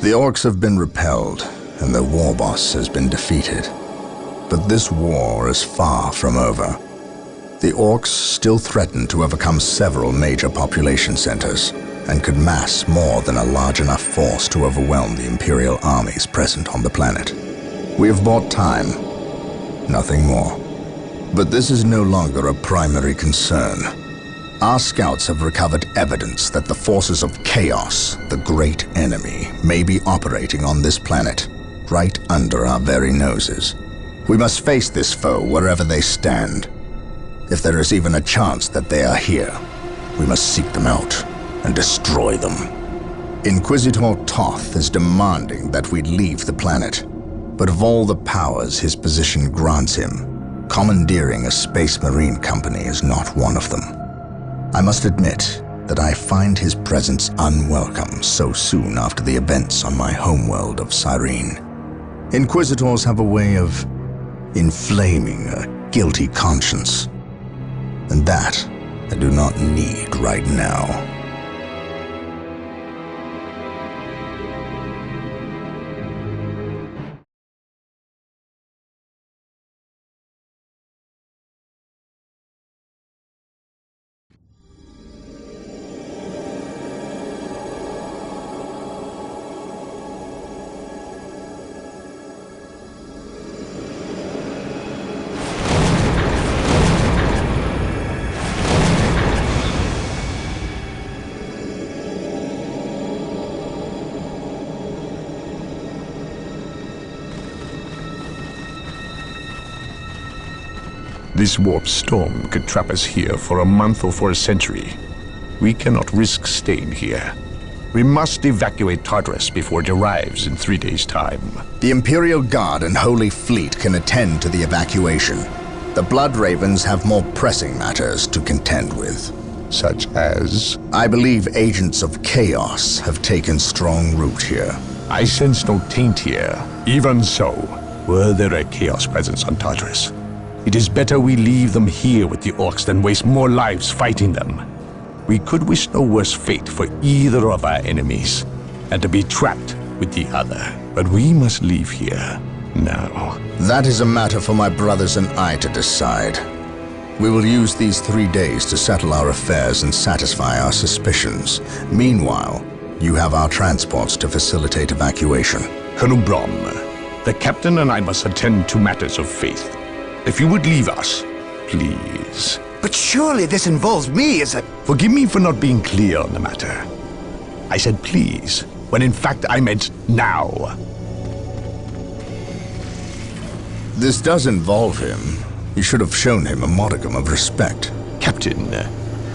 The orcs have been repelled, and their war boss has been defeated. But this war is far from over. The orcs still threaten to overcome several major population centers, and could mass more than a large enough force to overwhelm the Imperial armies present on the planet. We have bought time, nothing more. But this is no longer a primary concern. Our scouts have recovered evidence that the forces of chaos, the great enemy, may be operating on this planet, right under our very noses. We must face this foe wherever they stand. If there is even a chance that they are here, we must seek them out and destroy them. Inquisitor Toth is demanding that we leave the planet, but of all the powers his position grants him, commandeering a space marine company is not one of them. I must admit that I find his presence unwelcome so soon after the events on my homeworld of Cyrene. Inquisitors have a way of inflaming a guilty conscience, and that I do not need right now. This warp storm could trap us here for a month or for a century. We cannot risk staying here. We must evacuate Tartarus before it arrives in 3 days' time. The Imperial Guard and Holy Fleet can attend to the evacuation. The Blood Ravens have more pressing matters to contend with. Such as? I believe agents of chaos have taken strong root here. I sense no taint here. Even so, were there a chaos presence on Tartarus, it is better we leave them here with the orcs than waste more lives fighting them. We could wish no worse fate for either of our enemies, and to be trapped with the other. But we must leave here now. That is a matter for my brothers and I to decide. We will use these 3 days to settle our affairs and satisfy our suspicions. Meanwhile, you have our transports to facilitate evacuation. Herumbrom, the captain and I must attend to matters of faith. If you would leave us, please. But surely this involves me as a... Forgive me for not being clear on the matter. I said please, when in fact I meant now. This does involve him. You should have shown him a modicum of respect. Captain,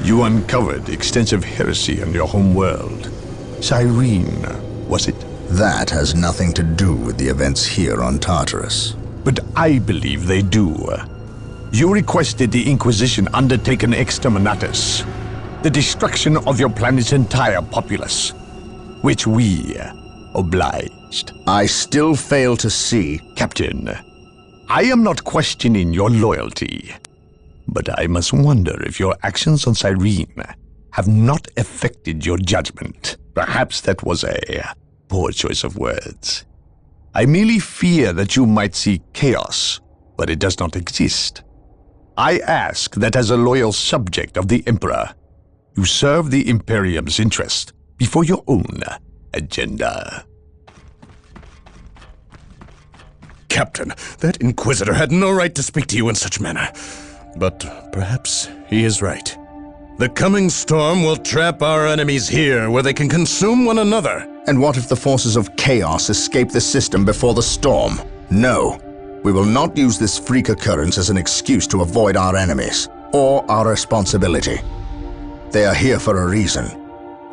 you uncovered extensive heresy on your home world. Cyrene, was it? That has nothing to do with the events here on Tartarus. But I believe they do. You requested the Inquisition undertake an exterminatus, the destruction of your planet's entire populace, which we obliged. I still fail to see... Captain, I am not questioning your loyalty, but I must wonder if your actions on Cyrene have not affected your judgment. Perhaps that was a poor choice of words. I merely fear that you might see chaos, but it does not exist. I ask that as a loyal subject of the Emperor, you serve the Imperium's interest before your own agenda. Captain, that Inquisitor had no right to speak to you in such manner. But perhaps he is right. The coming storm will trap our enemies here where they can consume one another. And what if the forces of chaos escape the system before the storm? No. We will not use this freak occurrence as an excuse to avoid our enemies, or our responsibility. They are here for a reason,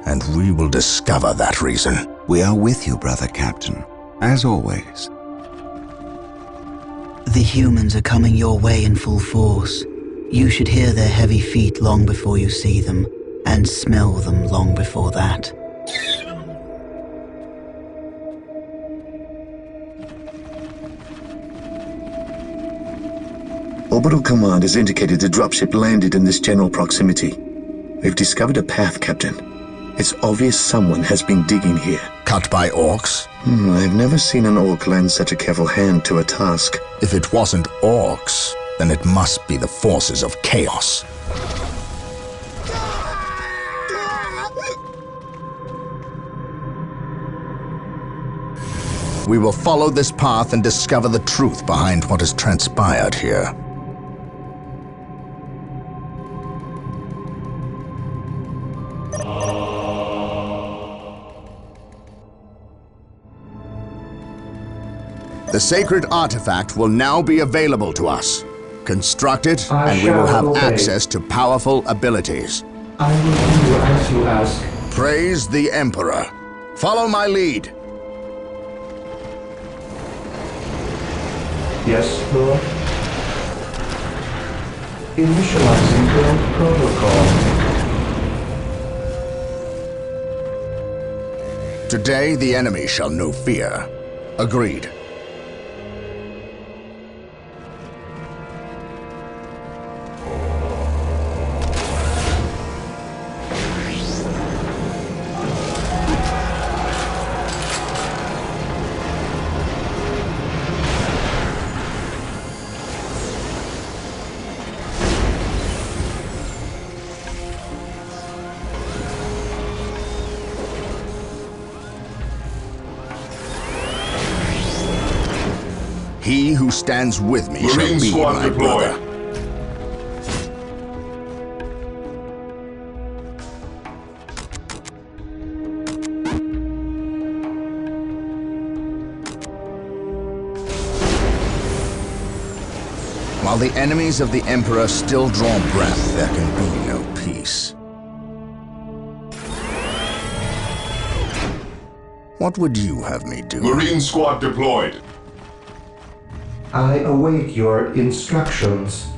and we will discover that reason. We are with you, brother Captain, as always. The humans are coming your way in full force. You should hear their heavy feet long before you see them, and smell them long before that. Orbital Command has indicated the dropship landed in this general proximity. We've discovered a path, Captain. It's obvious someone has been digging here. Cut by orcs? I've never seen an orc lend such a careful hand to a task. If it wasn't orcs, then it must be the forces of chaos. We will follow this path and discover the truth behind what has transpired here. The sacred artifact will now be available to us. Construct it, and we will have access to powerful abilities. I will do as you ask. Praise the Emperor. Follow my lead. Yes, Lord. Initializing build protocol. Today, the enemy shall know fear. Agreed. He who stands with me shall be my brother. While the enemies of the Emperor still draw breath, there can be no peace. What would you have me do? Marine squad deployed. I await your instructions.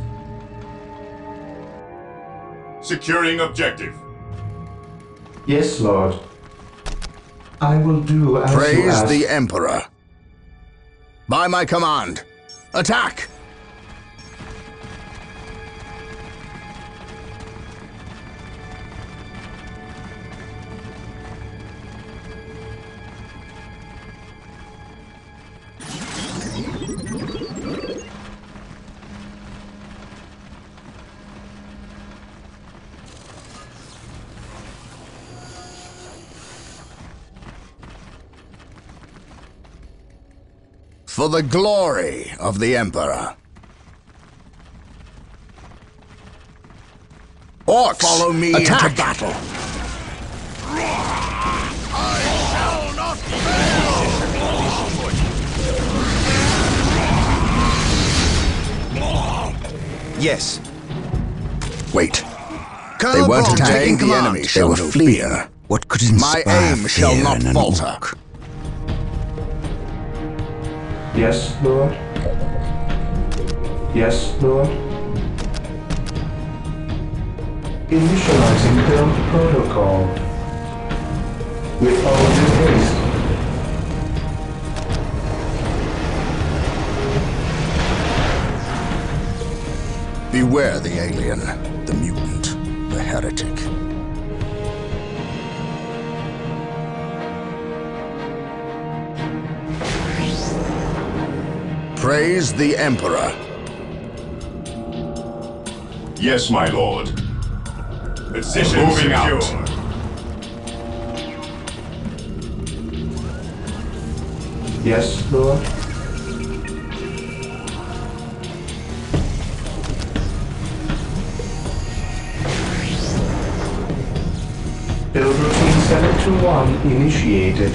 Securing objective. Yes, Lord. I will do as you Praise ask. the Emperor. By my command, attack! For the glory of the Emperor. Orcs, follow me into battle. I shall not fail. Yes. Wait. They weren't attacking the enemy. They were fleeing. What could inspire My aim shall fear not in an falter. orc? Yes, Lord. Yes, Lord. Initializing build protocol. With all due haste. Beware the alien, the mutant, the heretic. Praise the Emperor. Yes, my lord. Position moving out. Yes, Lord. Build routine 721 initiated.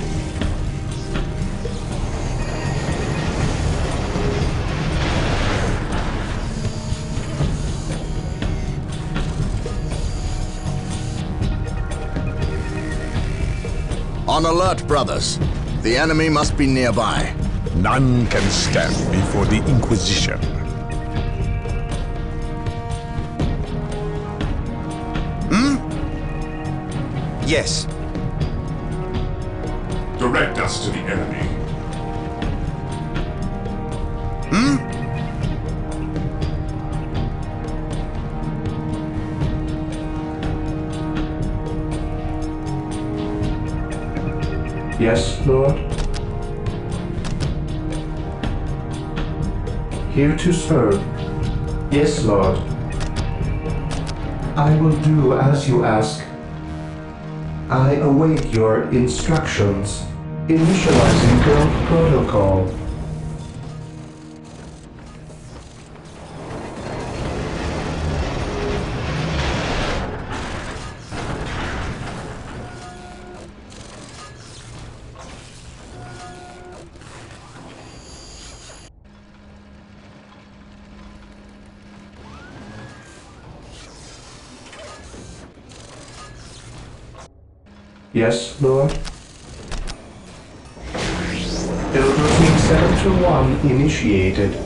On alert, brothers. The enemy must be nearby. None can stand before the Inquisition. Yes. Direct us to the enemy. Yes, Lord. Here to serve. Yes, Lord. I will do as you ask. I await your instructions. Initializing build protocol. Yes, Lord. Build routine 721 initiated.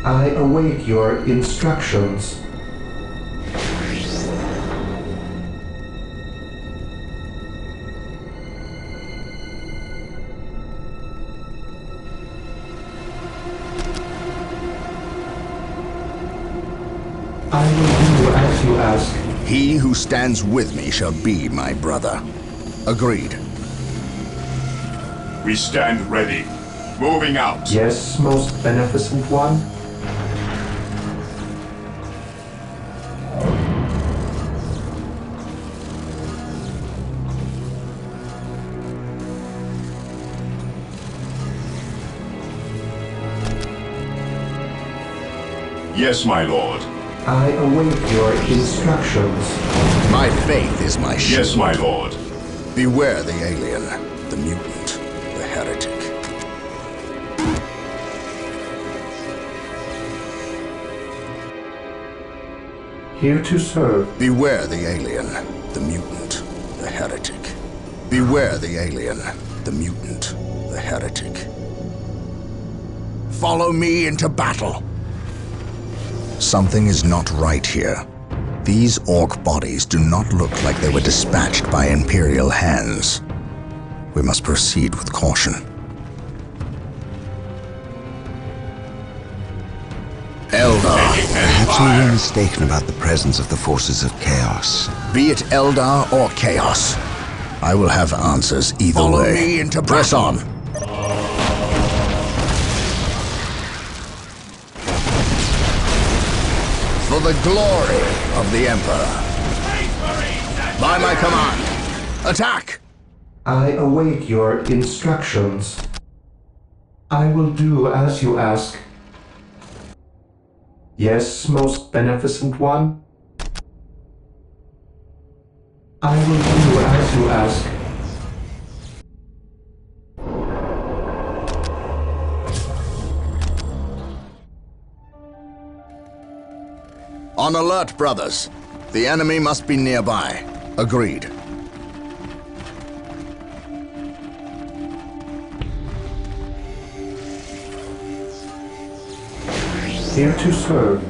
I await your instructions. I will do as you ask. He who stands with me shall be my brother. Agreed. We stand ready. Moving out. Yes, most beneficent one. Yes, my lord. I await your instructions. My faith is my shield. Yes, my lord. Beware the alien, the mutant, the heretic. Here to serve. Beware the alien, the mutant, the heretic. Beware the alien, the mutant, the heretic. Follow me into battle. Something is not right here. These orc bodies do not look like they were dispatched by Imperial hands. We must proceed with caution. Eldar. Perhaps we were mistaken about the presence of the forces of chaos. Be it Eldar or Chaos, I will have answers either way. Follow me into press on. For the glory of the Emperor. By my command, attack! I await your instructions. I will do as you ask. Yes, most beneficent one. I will do as you ask. On alert, brothers. The enemy must be nearby. Agreed. Here to serve.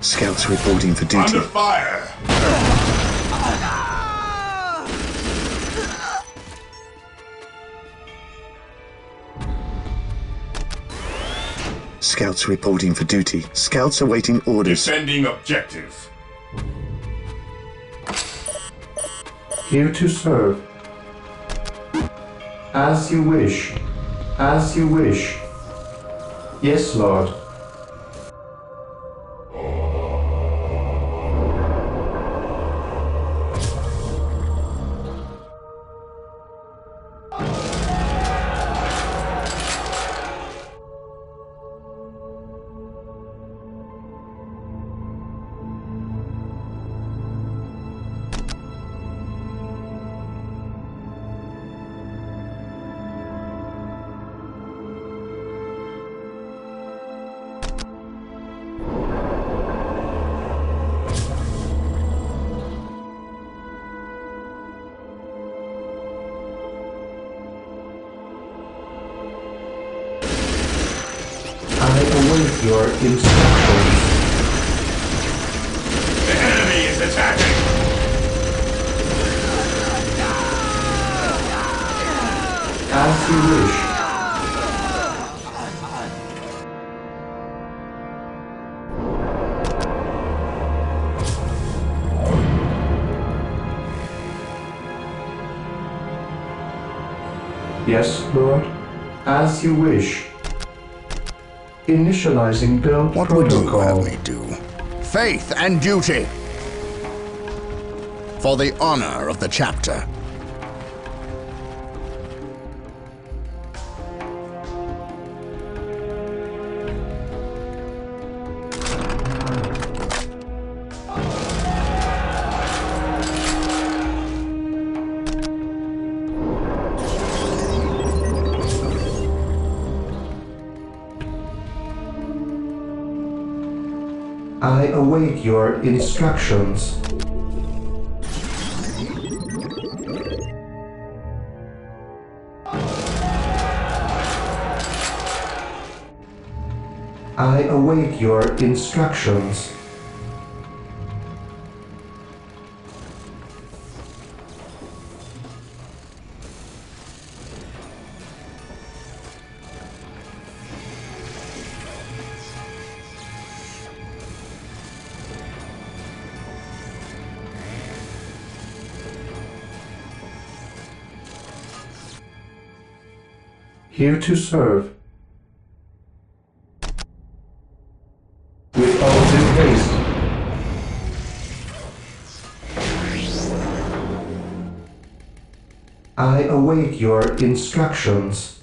Scouts reporting for duty. Under fire. Scouts reporting for duty. Scouts awaiting orders. Defending objective. Here to serve. As you wish. As you wish. Yes, Lord. await your instructions. The enemy is attacking! As you wish. Yes, Lord. As you wish. Initializing build What would you protocol. have me do? Faith and duty! For the honor of the chapter. I await your instructions. I await your instructions. Here to serve. With all due haste. I await your instructions.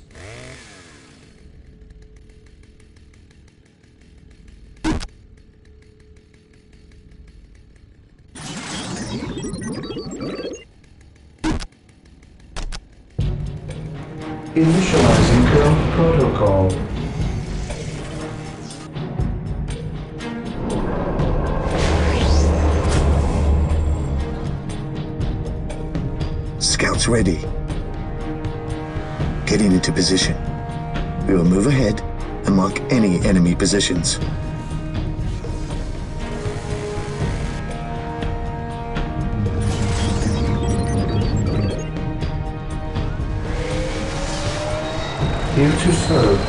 Initializing build protocol. Scouts ready. Getting into position. We will move ahead and mark any enemy positions. Here to serve.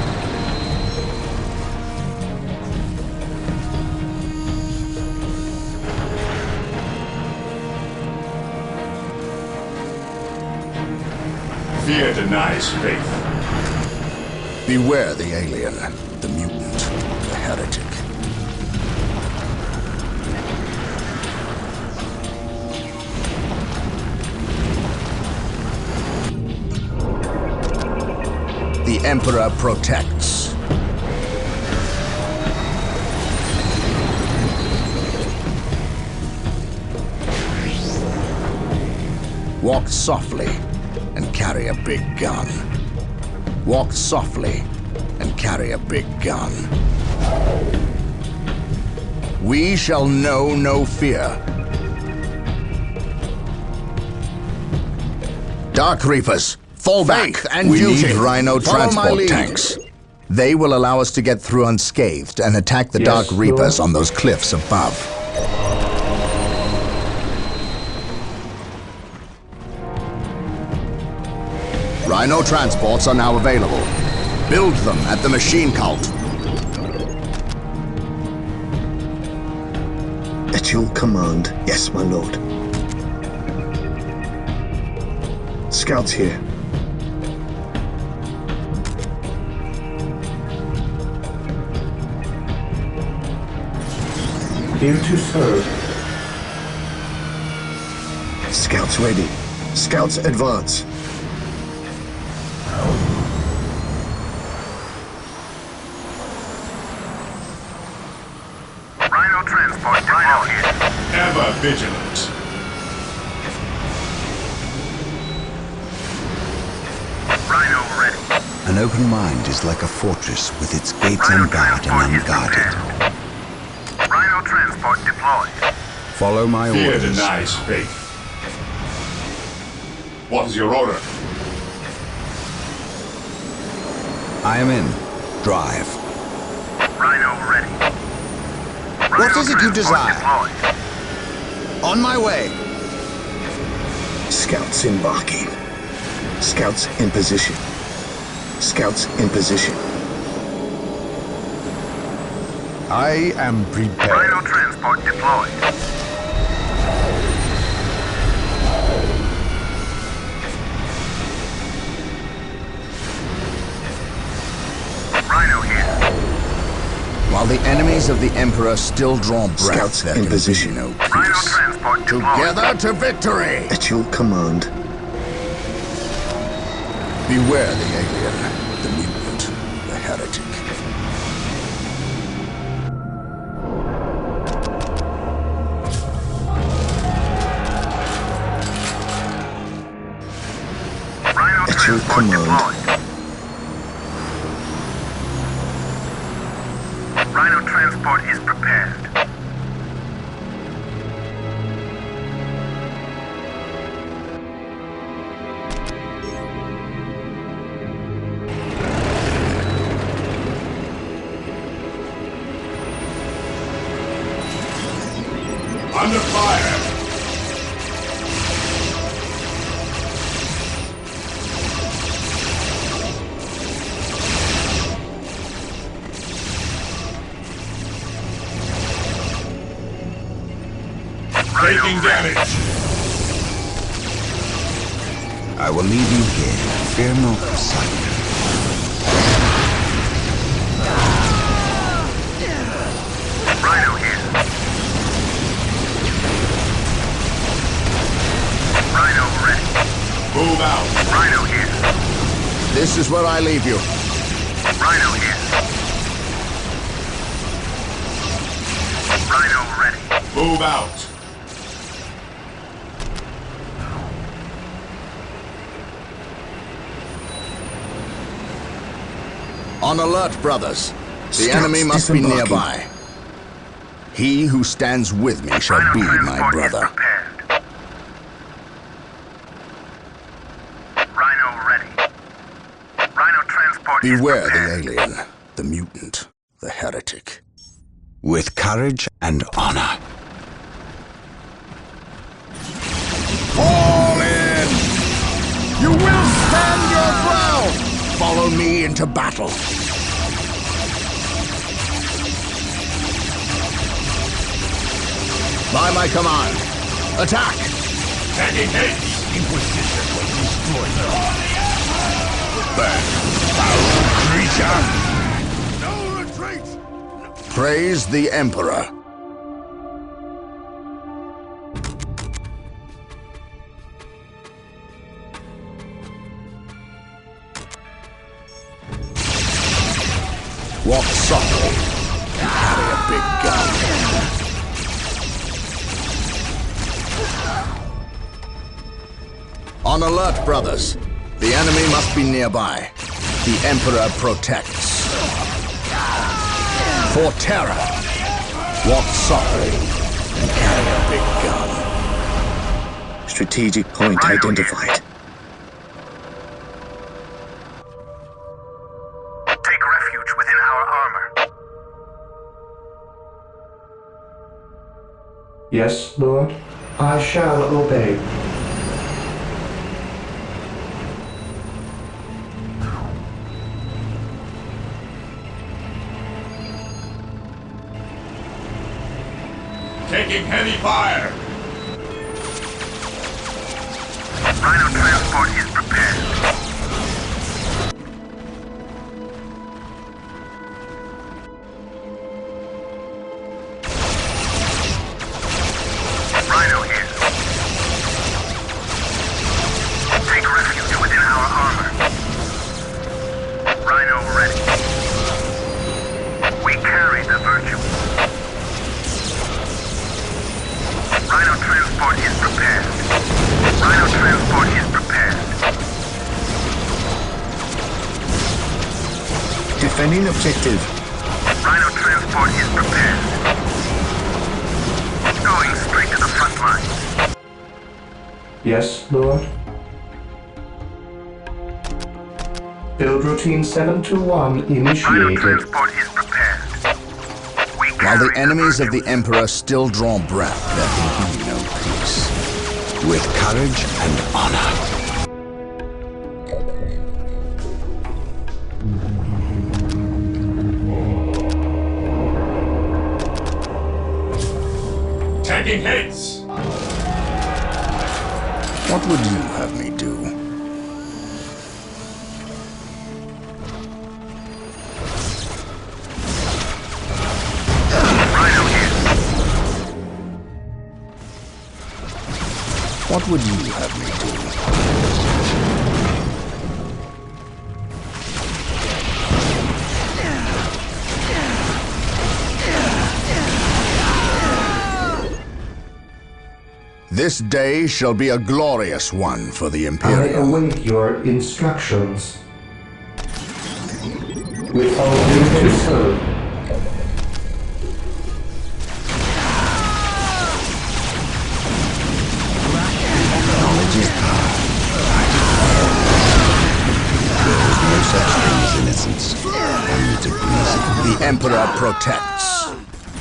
Fear denies faith. Beware the alien, the mutant, the heretic. The Emperor protects. Walk softly and carry a big gun. Walk softly and carry a big gun. We shall know no fear. Dark Reapers, fall back and we duty. need Rhino Follow my transport lead. tanks. They will allow us to get through unscathed and attack the Yes, Dark Reapers Lord. on those cliffs above. Rhino transports are now available. Build them at the machine cult. At your command, yes, my lord. Scouts here. Here to serve. Scouts ready. Scouts advance. Rhino transport Rhino here. Ever vigilant. Rhino ready. An open mind is like a fortress with its gates unbarred and unguarded. Rhino transport deployed. Follow my Fear orders. denies faith. What is your order? I am in. Drive. Rhino ready. What is it you desire? Deployed. On my way. Scouts embarking. Scouts in position. Scouts in position. I am prepared. Rhino transport deployed. Rhino here. While the enemies of the Emperor still draw breath, Scouts there in can position. be no Rhino peace. transport deployed. Together to victory! At your command. Beware the alien, the mutant, the heretic. Rhino At your transport command. deployed. Rhino transport is prepared. Under fire. Taking damage. I will leave you here. Fear no sight. Rhino here. Rhino ready. Move out. Rhino here. This is where I leave you. Rhino here. Rhino ready. Move out. On alert, brothers. The Scouts enemy must be disembarking. nearby. He who stands with me shall Rhino be my transport is brother. prepared. Rhino ready. Rhino transport Beware is the prepared. alien, the mutant, the heretic. With courage and honor. Fall in! You will stand your ground! Follow me into battle. By my command, attack! Taking hit. Inquisition will destroy them. Bad, foul creature! No retreat! Praise the Emperor. Walk softly. Carry a big gun. On alert, brothers. The enemy must be nearby. The Emperor protects. For terror. Walk softly and carry a big gun. Strategic point identified. Take refuge within our armor. Yes, Lord. I shall obey. Taking heavy fire. Rhino transport is prepared. Rhino here. Take refuge within our armor. Rhino ready. We carry the virtue. Rhino transport is prepared. Rhino transport is prepared. Defending objective. Rhino transport is prepared. Going straight to the front line. Yes, Lord. Build routine 721 Rhino initiated. transport is prepared. While the enemies of the Emperor still draw breath, there can be no peace. With courage and honor. Tagging heads! What would you have me do? What would you have me do? This day shall be a glorious one for the I Imperium. await your instructions. With all due to serve. Knowledge is power. There is no such thing as innocence. Only degrees of The Emperor protects.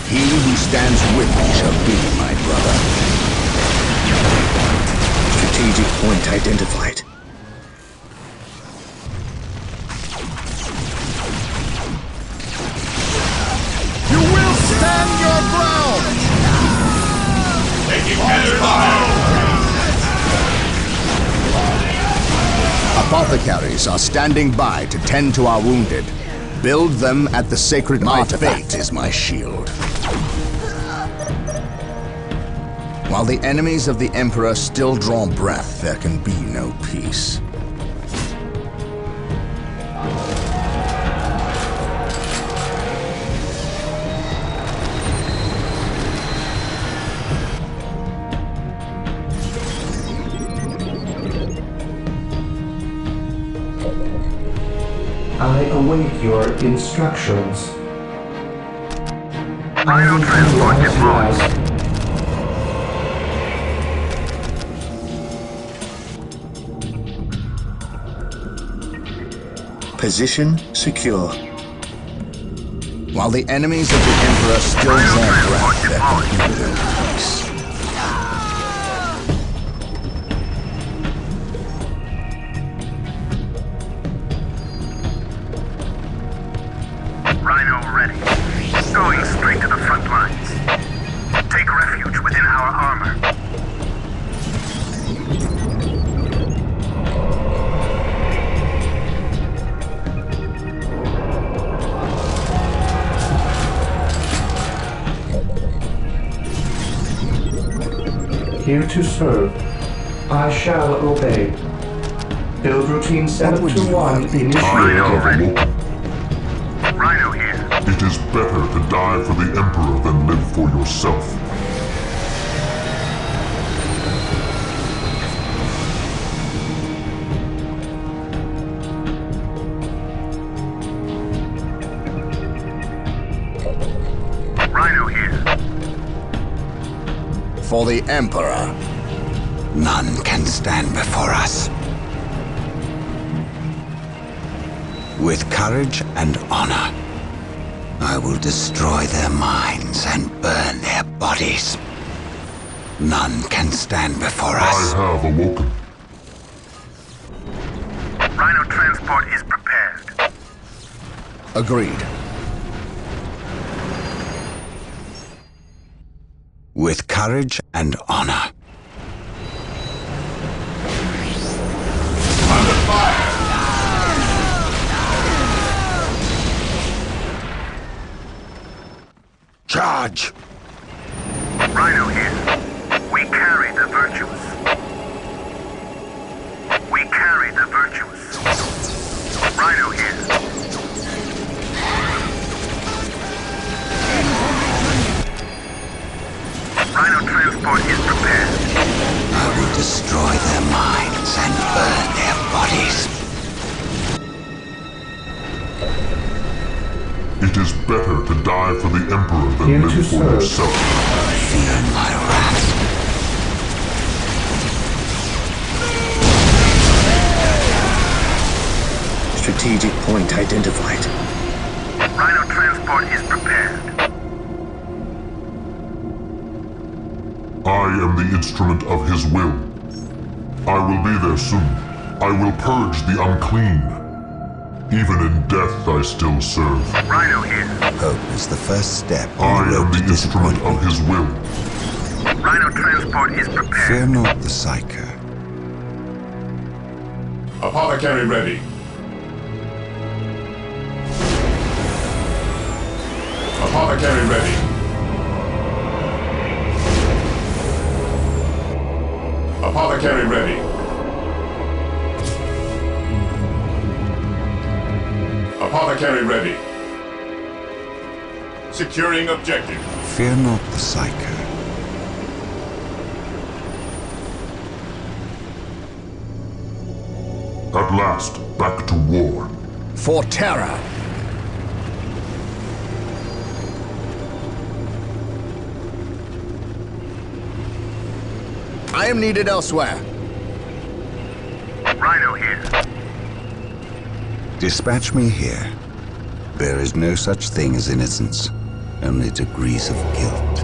He who stands with me shall be my brother. Strategic point identified. You will stand your ground! Taking heads fire! Apothecaries are standing by to tend to our wounded. Build them at the sacred artifact. My fate is my shield. While the enemies of the Emperor still draw breath, there can be no peace. I await your instructions. Final transport deployed. Position secure. While the enemies of the Emperor still draw breath, there can be no peace. Rhino ready. Going straight to the front lines. Take refuge within our armor. Here to serve. I shall obey. Build routine 721 initiated. Rhino here. It is better to die for the Emperor than live for yourself. Rhino here. For the Emperor. none can stand before us. With courage and honor, I will destroy their minds and burn their bodies. None can stand before us. I have awoken. Rhino transport is prepared. Agreed. With courage and honor. Under fire! Charge! Rhino here. We carry the virtuous. We carry the virtuous. Rhino here. Rhino transport is prepared. I will destroy their minds and burn their bodies. It is better to die for the Emperor than Here to live for serve. yourself. Feel my wrath. Strategic point identified. Rhino transport is prepared. I am the instrument of his will. I will be there soon. I will purge the unclean. Even in death I still serve. Rhino here. Hope is the first step I on the am road to the instrument of disappointment. his will. Rhino transport is prepared. Fear not the psyker. Apothecary ready. Apothecary ready. Apothecary ready. Apothecary ready. Securing objective. Fear not the psyker. At last, back to war. For terror. I am needed elsewhere. Rhino here. Dispatch me here. There is no such thing as innocence, only degrees of guilt.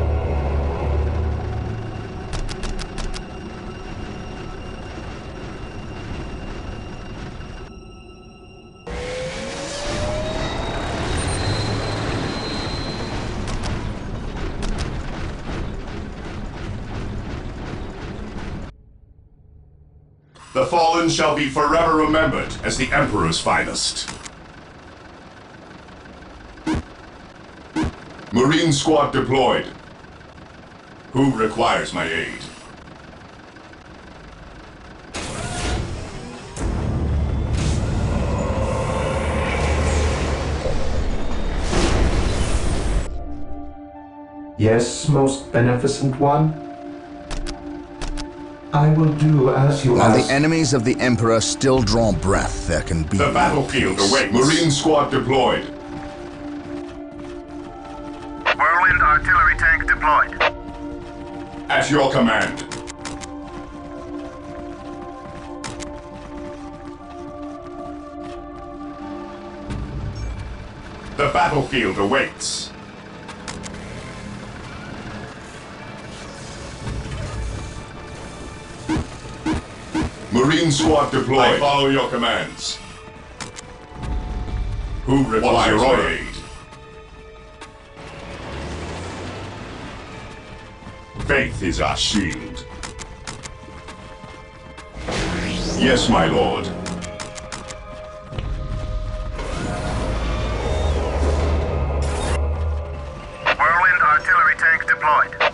The fallen shall be forever remembered as the Emperor's finest. Marine squad deployed. Who requires my aid? Yes, most beneficent one? I will do as you While ask. the enemies of the Emperor still draw breath, there can be The no battlefield peace. awaits. Marine squad deployed. Whirlwind artillery tank deployed. At your command. The battlefield awaits. Marine squad deployed. I follow your commands. Who requires your aid? Faith is our shield. Yes, my lord. Whirlwind artillery tank deployed.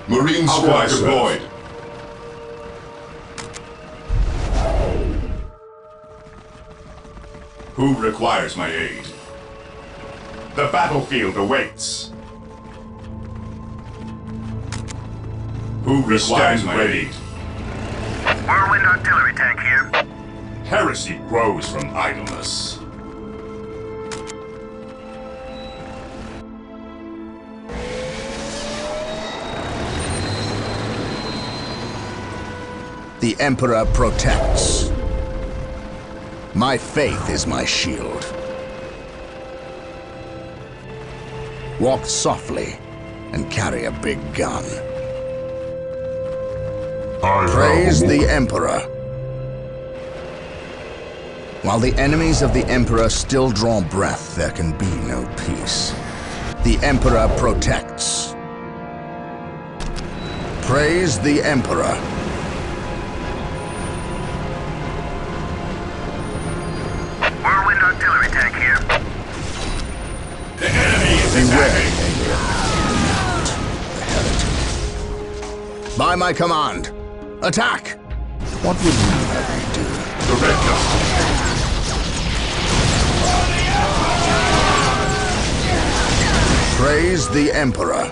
Marine squad deployed. Who requires my aid? The battlefield awaits. Who requires my aid? Whirlwind artillery tank here. Heresy grows from idleness. The Emperor protects. My faith is my shield. Walk softly and carry a big gun. Praise the Emperor. While the enemies of the Emperor still draw breath, there can be no peace. The Emperor protects. Praise the Emperor. Whirlwind artillery tank here. The enemy is attacking. By my command, attack! What would you have me do? The red dot. Praise the Emperor.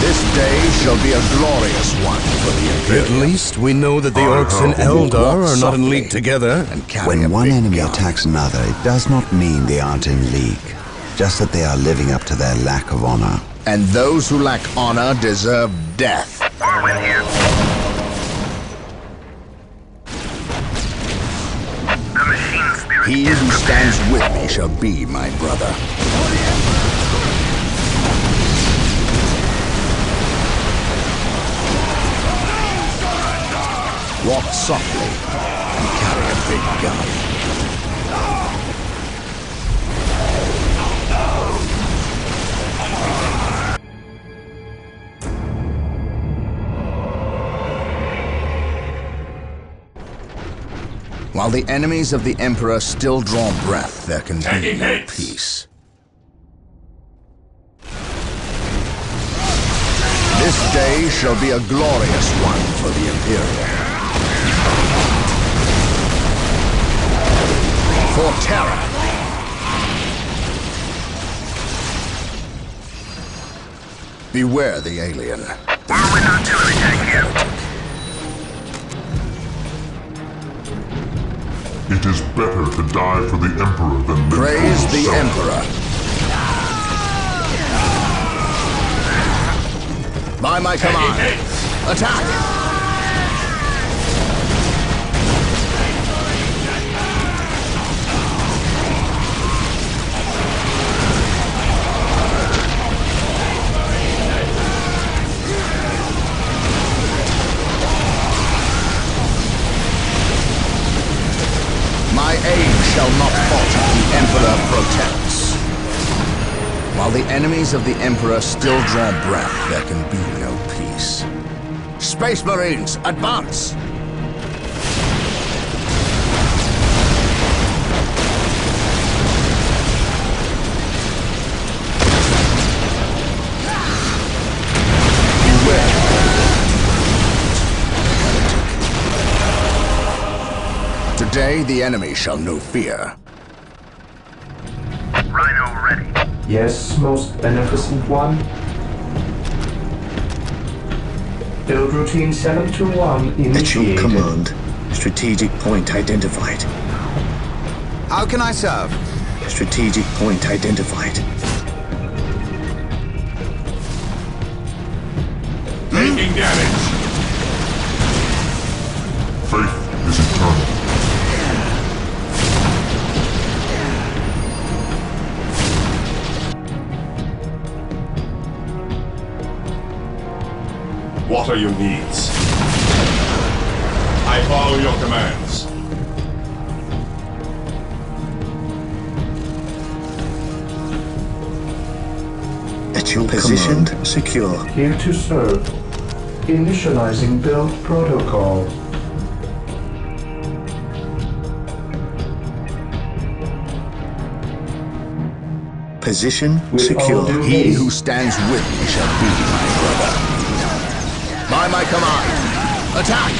This day shall be a glorious one for the Imperium. At least we know that the Orcs and Eldar are not in league together. And carry a When one big enemy gun. attacks another, it does not mean they aren't in league. Just that they are living up to their lack of honor. And those who lack honor deserve death. Whirlwind here. The machine spirit He is who prepared. stands with me shall be my brother. Walk softly and carry a big gun. While the enemies of the Emperor still draw breath, there can be no peace. This day shall be a glorious one for the Imperium. For terror. Beware the alien. Whirlwind artillery tank here. It is better to die for the Emperor than live Praise for the yourself. Emperor. By my command, attack! My aim shall not falter, the Emperor protects. While the enemies of the Emperor still draw breath, there can be no peace. Space Marines, advance! Beware. Today, the enemy shall know fear. Rhino ready. Yes, most beneficent one. Build routine 721 At your initiated. command. Strategic point identified. How can I serve? Strategic point identified. Taking damage. Faith is eternal. What are your needs? I follow your commands. At your position, secure. Here to serve. Initializing build protocol. Position, With secure. all due He haste. who stands with me shall be my brother. By my command, attack!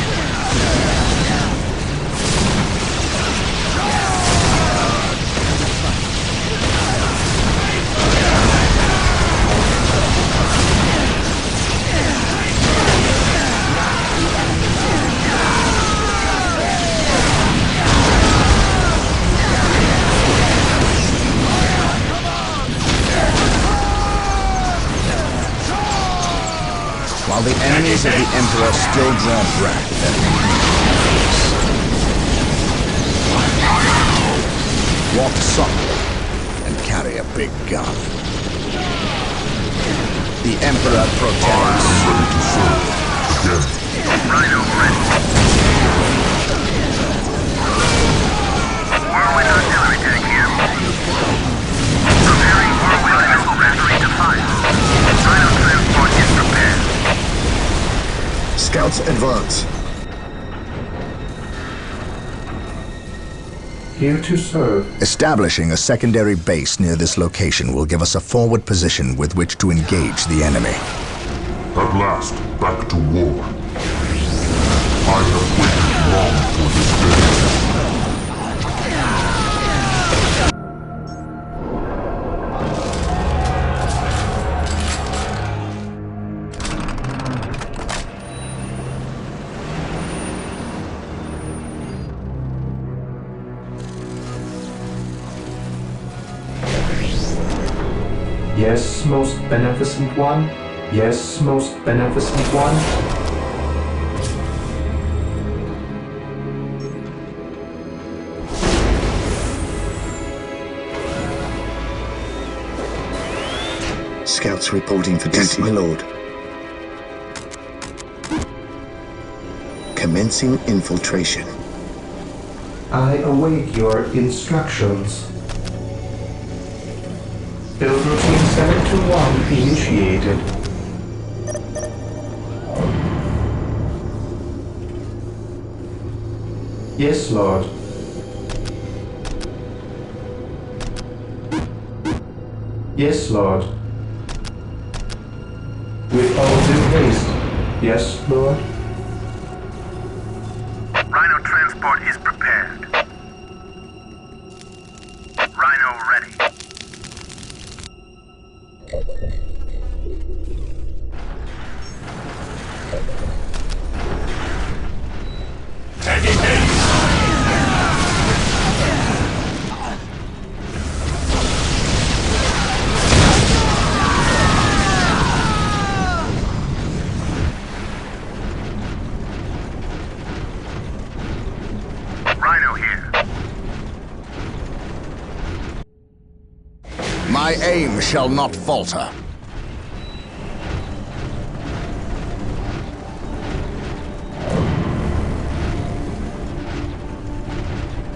While the enemies of the Emperor still draw breath, there can be no peace. Walk softly and carry a big gun. The Emperor protects. Ready to serve. Again. Rhino ready. Whirlwind artillery tank here. Preparing whirlwind missile battery to fire. Rhino transport is prepared. Scouts advance. Here to serve. Establishing a secondary base near this location will give us a forward position with which to engage the enemy. At last, back to war. I have waited long for this day. Yes, most beneficent one. Yes, most beneficent one. Scouts reporting for duty. Yes, my lord. Commencing infiltration. I await your instructions. Build routine 721 initiated. Yes, Lord. Yes, Lord. With all due haste. Yes, Lord. Rhino transport is prepared. Rhino ready. Taking aim. Rhino here. My aim shall not falter.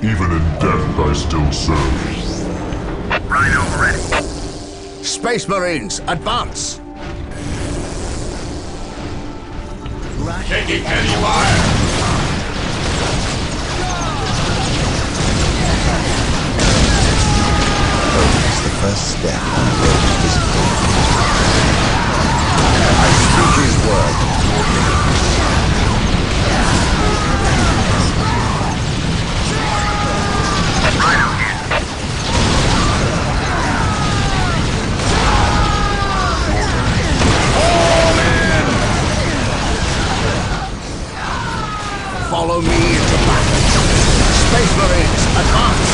Even in death I still serve. Rhino ready. Space Marines, advance! Taking heavy fire. It's the first step on the road to disappear. I speak his word. Rhino here. Follow me into battle. Space Marines, advance!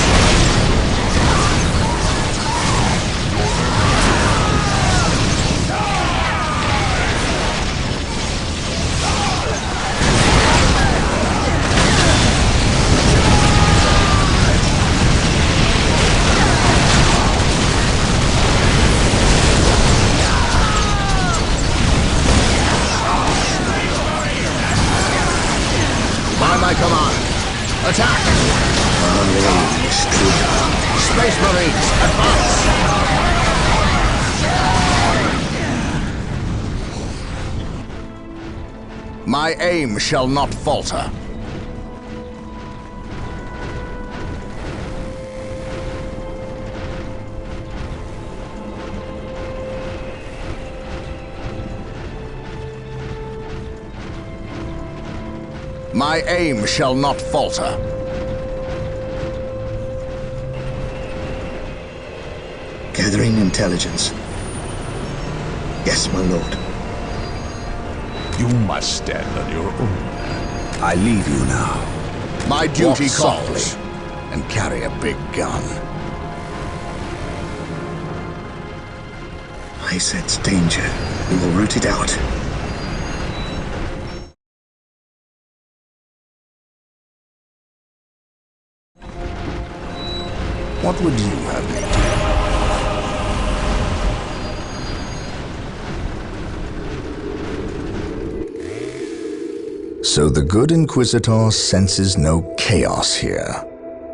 By my command, attack! Unleash true. Space Marines, advance! My aim shall not falter. My aim shall not falter. Gathering intelligence. Yes, my lord. You must stand on your own. I leave you now. My duty Walk calls, softly. and carry a big gun. I sense danger. We will root it out. What would you have me do? So the good Inquisitor senses no chaos here.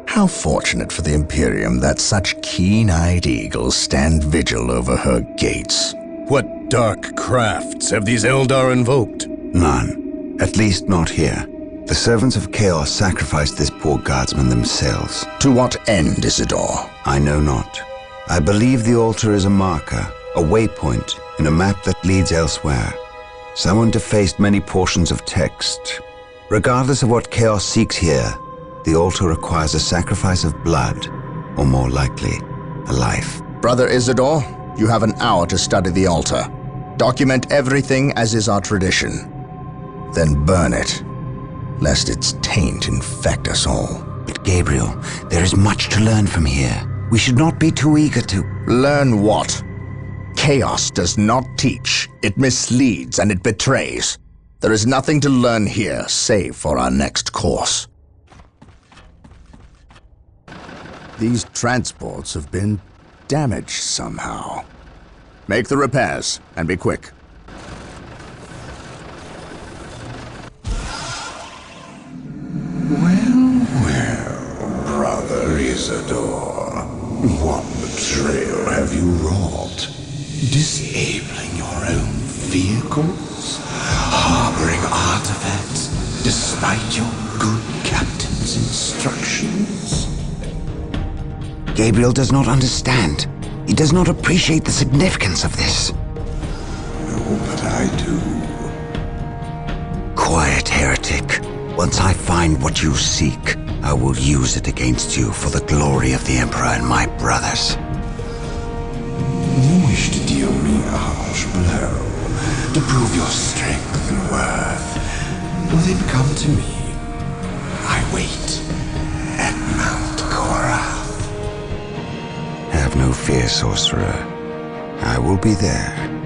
How fortunate for the Imperium that such keen-eyed eagles stand vigil over her gates. What dark crafts have these Eldar invoked? None. At least not here. The servants of Chaos sacrificed this poor guardsman themselves. To what end, Isidore? I know not. I believe the altar is a marker, a waypoint in a map that leads elsewhere. Someone defaced many portions of text. Regardless of what Chaos seeks here, the altar requires a sacrifice of blood, or more likely, a life. Brother Isidore, you have an hour to study the altar. Document everything as is our tradition. Then burn it, lest its taint infect us all. But Gabriel, there is much to learn from here. We should not be too eager to... Learn what? Chaos does not teach. It misleads and it betrays. There is nothing to learn here, save for our next course. These transports have been damaged somehow. Make the repairs, and be quick. Inquisidor, what betrayal have you wrought? Disabling your own vehicles? Harboring artifacts despite your good captain's instructions? Gabriel does not understand. He does not appreciate the significance of this. Oh, but I do. Quiet, heretic. Once I find what you seek, I will use it against you for the glory of the Emperor and my brothers. You wish to deal me a harsh blow, to prove your strength and worth. Well, then come to me. I wait at Mount Korath. Have no fear, sorcerer. I will be there.